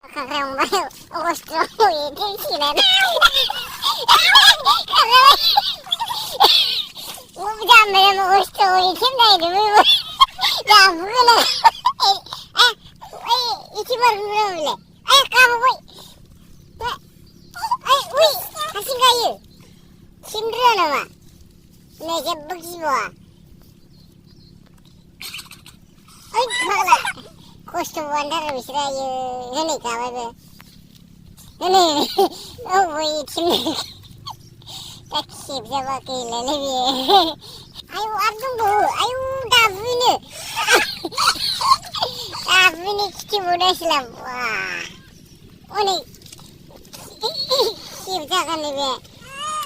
Kagak mau ostro itu sinan. Jangan mau ostro itu nih dulu. Jangan bukan. Itu baru boleh. Kamu boy. Wih, kasih kayu. Cindera nama. Nih jebak jiwa. Kagak. Kosto wonder bisa ya. Ini kawan. Ini. Oh boy, cindera. Taksib jawab kile lebih. Ayo abdung bu. Ayo dah bunu. Ini kecil muda silam. Wah. Ini. Cipta kan lebih.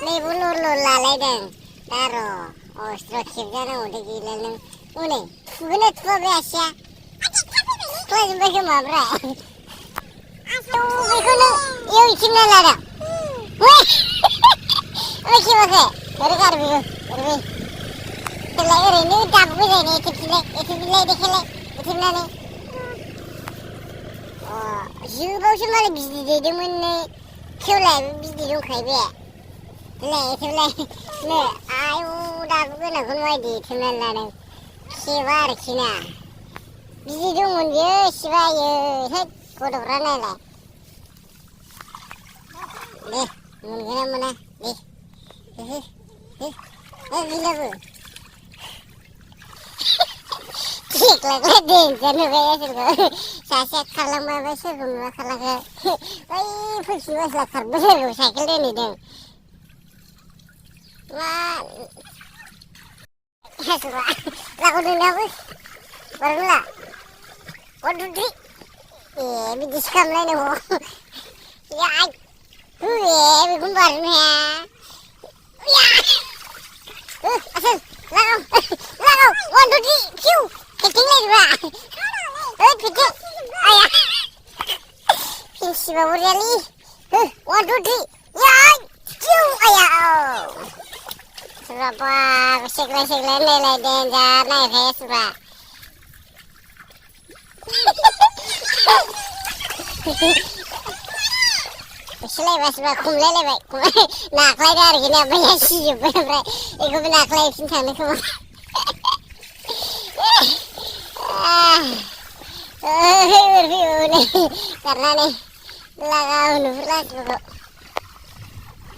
Nih bulur lalai dan. Taro. Oh, stroke cipta na udah gila nih. Ini. Guna tuh biasa. Tuh sebagai mabra. Tuh begono. Yo cipta lada. Wah. Oke oke. Berkar biru. Berbi. Telai ini tak boleh nih. Itu bilai dekele. Itu mana? Jubah malah bizde dedim ne köler bizde yok kaybe. Tülay ne ayu da bugün akılmaydı tümellerin ki var ki ne bizde dedim diyor şivayı hep kodukranayla. Ne muna ne gila bu. Lagi deh, jangan kayak saya kalau mau besok rumah kalau ke, fungsi lah kerja lu cycle ini deh. Wah, sudah, lagu dunia bos, baru lah, waduh di, bisnis kamu ini oh, ya, bikin baru ya, asal, lagu, waduh di, ciu. Ketinggalan juga. Pijak. Ayah. Pinsi babur jali. Waduh di. Ya. Cium ayah. Berapa kesek lele dan jana face ba. Selai bas ba kum lele ba. Nak lagi dari gini apa ya sih bener. Iku nak lagi sini kamu. Review nih karena nih belakang nuflas bu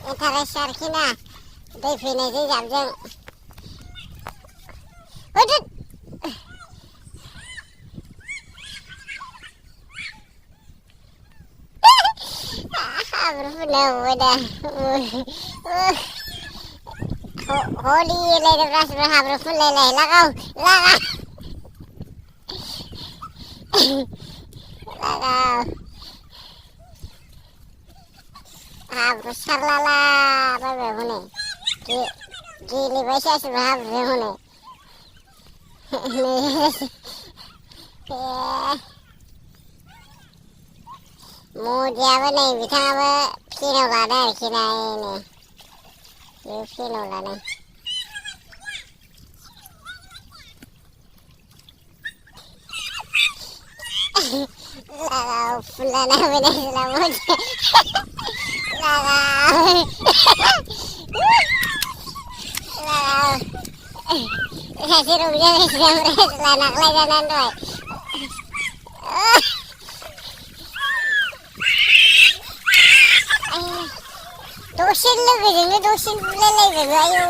antara syarkina definisi jam waduh berpindah udah holy lele beras berhabis lele lagau besar lala apa begini gili biasa sebab begini mau jawab nih bisa apa pino lada kina ini pino lada Lala fulana benar selama kasih rupiah sudah mereka anak lajanan doy dosin lebih ini dosin lele lebih ayo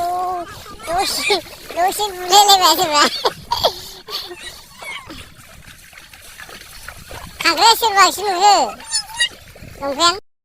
dosin lele masih bah agresif bak şimdi. Nongkrong.